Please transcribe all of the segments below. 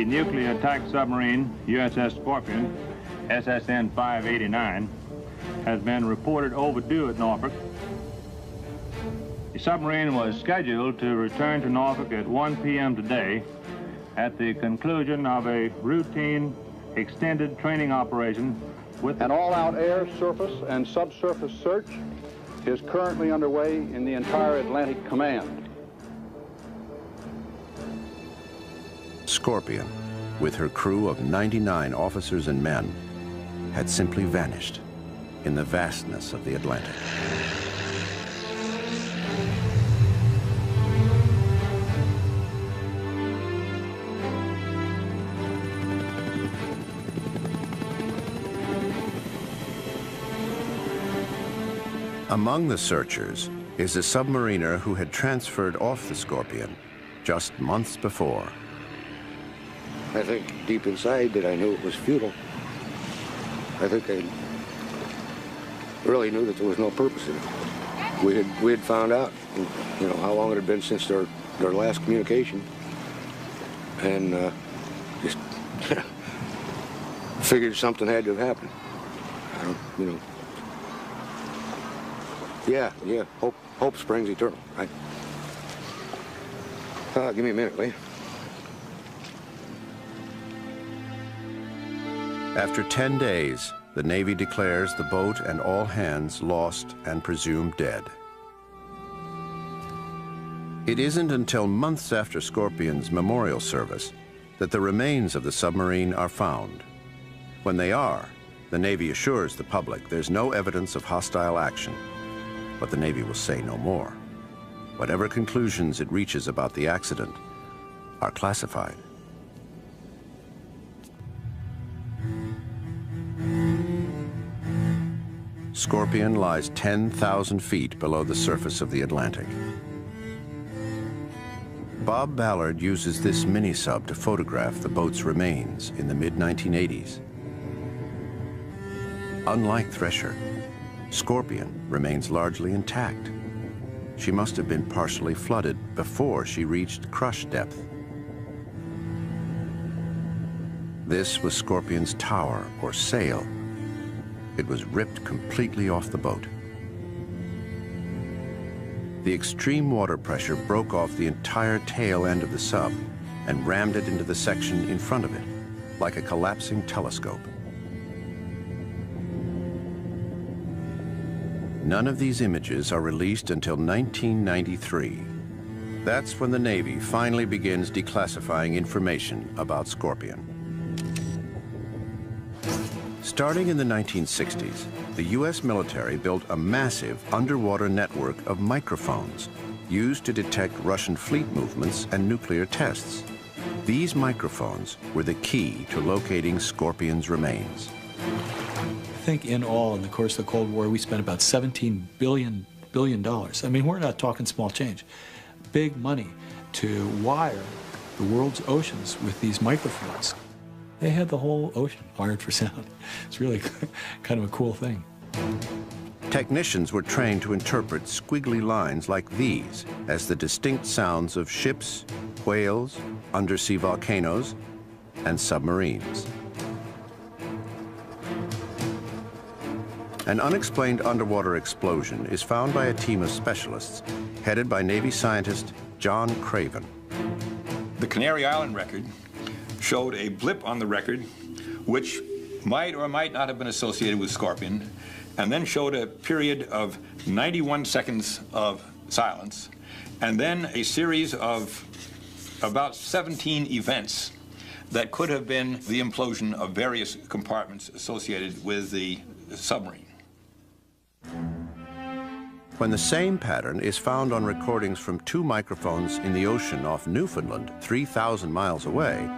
the nuclear attack submarine USS Scorpion, SSN-589, has been reported overdue at Norfolk. The submarine was scheduled to return to Norfolk at 1 p.m. today at the conclusion of a routine extended training operation with an all-out air, surface, and subsurface search is currently underway in the entire Atlantic Command. Scorpion, with her crew of 99 officers and men, had simply vanished in the vastness of the Atlantic. Among the searchers is a submariner who had transferred off the Scorpion just months before. I think deep inside that I knew it was futile. I think I really knew that there was no purpose in it. We had found out, you know, how long it had been since their last communication, and just figured something had to have happened. I don't, you know. Yeah. Hope springs eternal, right? Give me a minute, will you? After 10 days, the Navy declares the boat and all hands lost and presumed dead. It isn't until months after Scorpion's memorial service that the remains of the submarine are found. When they are, the Navy assures the public there's no evidence of hostile action, but the Navy will say no more. Whatever conclusions it reaches about the accident are classified. Scorpion lies 10,000 feet below the surface of the Atlantic. Bob Ballard uses this mini-sub to photograph the boat's remains in the mid-1980s. Unlike Thresher, Scorpion remains largely intact. She must have been partially flooded before she reached crush depth. This was Scorpion's tower or sail. It was ripped completely off the boat. The extreme water pressure broke off the entire tail end of the sub and rammed it into the section in front of it, like a collapsing telescope. None of these images are released until 1993. That's when the Navy finally begins declassifying information about Scorpion. Starting in the 1960s, the U.S. military built a massive underwater network of microphones used to detect Russian fleet movements and nuclear tests. These microphones were the key to locating Scorpion's remains. I think in all, in the course of the Cold War, we spent about $17 billion. I mean, we're not talking small change. Big money to wire the world's oceans with these microphones. They had the whole ocean wired for sound. It's really kind of a cool thing. Technicians were trained to interpret squiggly lines like these as the distinct sounds of ships, whales, undersea volcanoes, and submarines. An unexplained underwater explosion is found by a team of specialists headed by Navy scientist John Craven. The Canary Island record showed a blip on the record which might or might not have been associated with Scorpion, and then showed a period of 91 seconds of silence, and then a series of about 17 events that could have been the implosion of various compartments associated with the submarine. When the same pattern is found on recordings from 2 microphones in the ocean off Newfoundland, 3,000 miles away,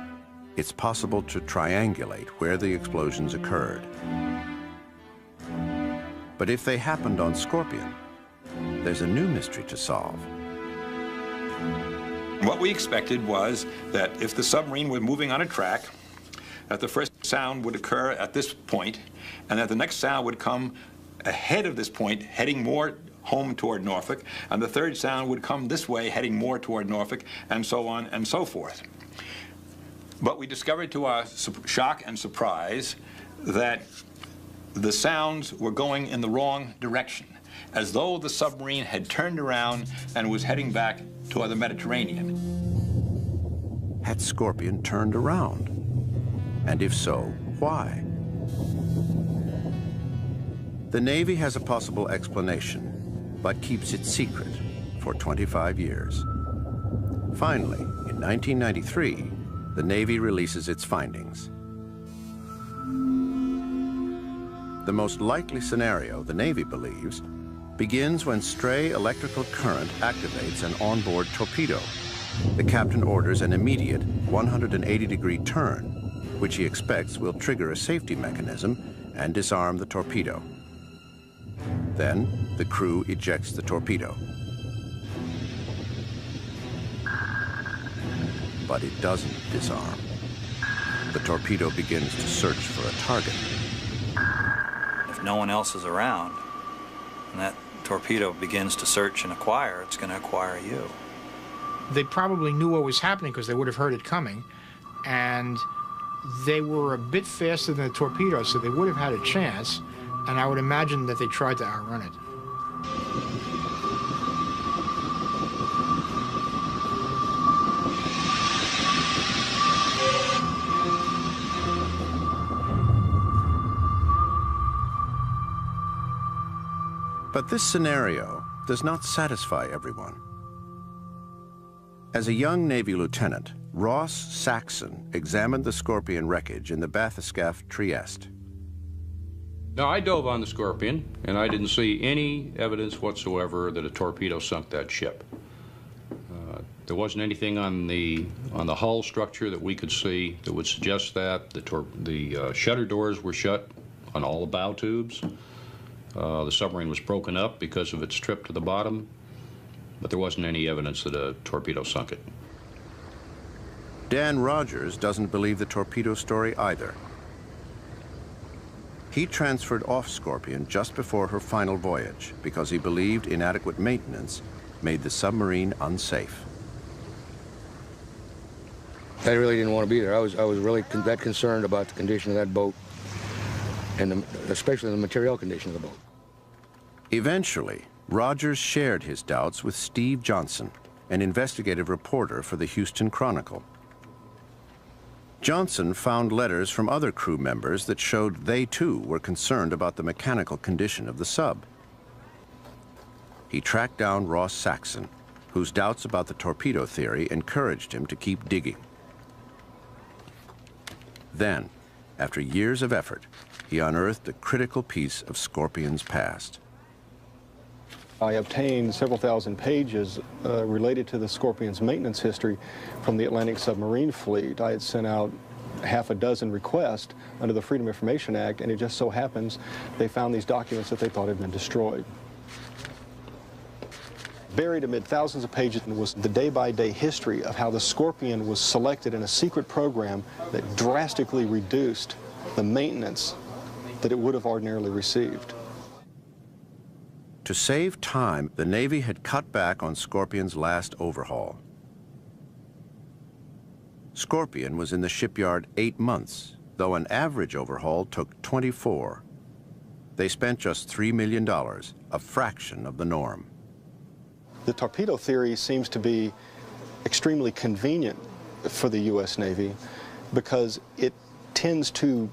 it's possible to triangulate where the explosions occurred. But if they happened on Scorpion, there's a new mystery to solve. What we expected was that if the submarine were moving on a track, that the first sound would occur at this point, and that the next sound would come ahead of this point, heading more home toward Norfolk, and the third sound would come this way, heading more toward Norfolk, and so on and so forth. But we discovered to our shock and surprise that the sounds were going in the wrong direction, as though the submarine had turned around and was heading back toward the Mediterranean. Had Scorpion turned around? And if so, why? The Navy has a possible explanation, but keeps it secret for 25 years. Finally, in 1993, the Navy releases its findings. The most likely scenario, the Navy believes, begins when stray electrical current activates an onboard torpedo. The captain orders an immediate 180-degree turn, which he expects will trigger a safety mechanism and disarm the torpedo. Then, the crew ejects the torpedo. But it doesn't disarm. The torpedo begins to search for a target. If no one else is around, and that torpedo begins to search and acquire, it's going to acquire you. They probably knew what was happening because they would have heard it coming, and they were a bit faster than the torpedo, so they would have had a chance, and I would imagine that they tried to outrun it. But this scenario does not satisfy everyone. As a young Navy lieutenant, Ross Saxon examined the Scorpion wreckage in the bathyscaphe Trieste. Now, I dove on the Scorpion, and I didn't see any evidence whatsoever that a torpedo sunk that ship. There wasn't anything on the hull structure that we could see that would suggest that. The shutter doors were shut on all the bow tubes. The submarine was broken up because of its trip to the bottom, but there wasn't any evidence that a torpedo sunk it. Dan Rogers doesn't believe the torpedo story either. He transferred off Scorpion just before her final voyage because he believed inadequate maintenance made the submarine unsafe. I really didn't want to be there. I was really that concerned about the condition of that boat, and especially the material condition of the boat. Eventually, Rogers shared his doubts with Steve Johnson, an investigative reporter for the Houston Chronicle. Johnson found letters from other crew members that showed they too were concerned about the mechanical condition of the sub. He tracked down Ross Saxon, whose doubts about the torpedo theory encouraged him to keep digging. Then, after years of effort, he unearthed a critical piece of Scorpion's past. I obtained several thousand pages related to the Scorpion's maintenance history from the Atlantic Submarine Fleet. I had sent out half a dozen requests under the Freedom of Information Act, and it just so happens they found these documents that they thought had been destroyed. Buried amid thousands of pages was the day-by-day history of how the Scorpion was selected in a secret program that drastically reduced the maintenance that it would have ordinarily received. To save time, the Navy had cut back on Scorpion's last overhaul. Scorpion was in the shipyard 8 months, though an average overhaul took 24. They spent just $3 million, a fraction of the norm. The torpedo theory seems to be extremely convenient for the U.S. Navy because it tends to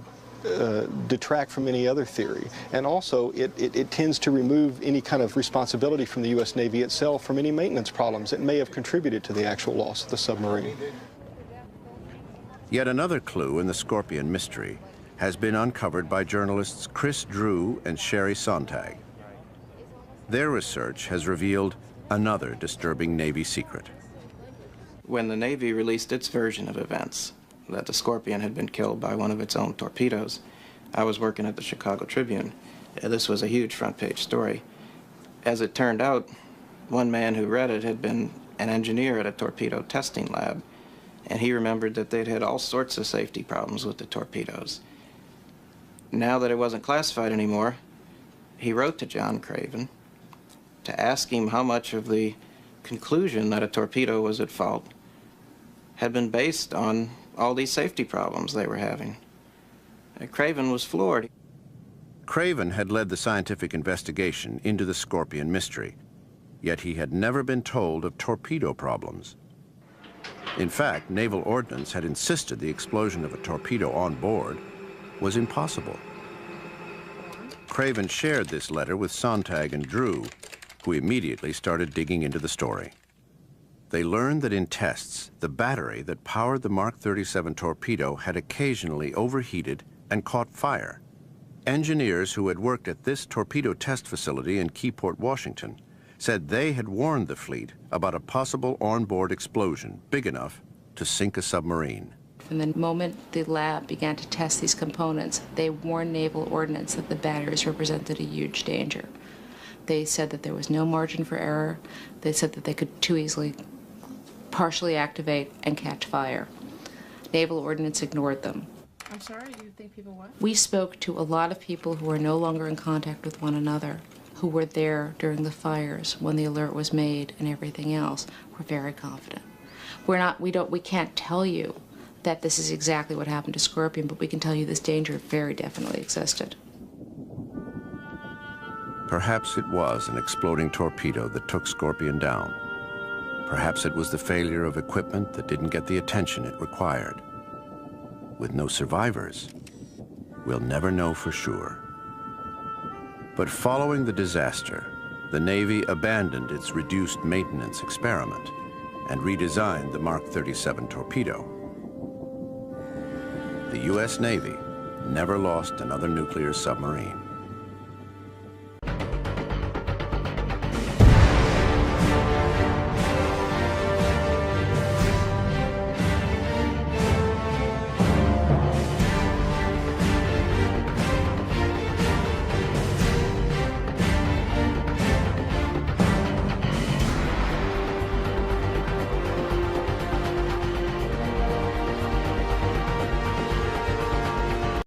detract from any other theory. And also, it tends to remove any kind of responsibility from the U.S. Navy itself from any maintenance problems that may have contributed to the actual loss of the submarine. Yet another clue in the Scorpion mystery has been uncovered by journalists Chris Drew and Sherry Sontag. Their research has revealed another disturbing Navy secret. When the Navy released its version of events, that the Scorpion had been killed by one of its own torpedoes, I was working at the Chicago Tribune. This was a huge front-page story. As it turned out, one man who read it had been an engineer at a torpedo testing lab, and he remembered that they'd had all sorts of safety problems with the torpedoes. Now that it wasn't classified anymore, he wrote to John Craven to ask him how much of the conclusion that a torpedo was at fault had been based on all these safety problems they were having. Craven was floored. Craven had led the scientific investigation into the Scorpion mystery, yet he had never been told of torpedo problems. In fact, Naval Ordnance had insisted the explosion of a torpedo on board was impossible. Craven shared this letter with Sontag and Drew, who immediately started digging into the story. They learned that in tests, the battery that powered the Mark 37 torpedo had occasionally overheated and caught fire. Engineers who had worked at this torpedo test facility in Keyport, Washington, said they had warned the fleet about a possible onboard explosion big enough to sink a submarine. From the moment the lab began to test these components, they warned Naval Ordnance that the batteries represented a huge danger. They said that there was no margin for error. They said that they could too easily partially activate and catch fire. Naval Ordnance ignored them. I'm sorry, you think people what? We spoke to a lot of people who are no longer in contact with one another, who were there during the fires when the alert was made and everything else. We're very confident. We can't tell you that this is exactly what happened to Scorpion, but we can tell you this danger very definitely existed. Perhaps it was an exploding torpedo that took Scorpion down. Perhaps it was the failure of equipment that didn't get the attention it required. With no survivors, we'll never know for sure. But following the disaster, the Navy abandoned its reduced maintenance experiment and redesigned the Mark 37 torpedo. The U.S. Navy never lost another nuclear submarine.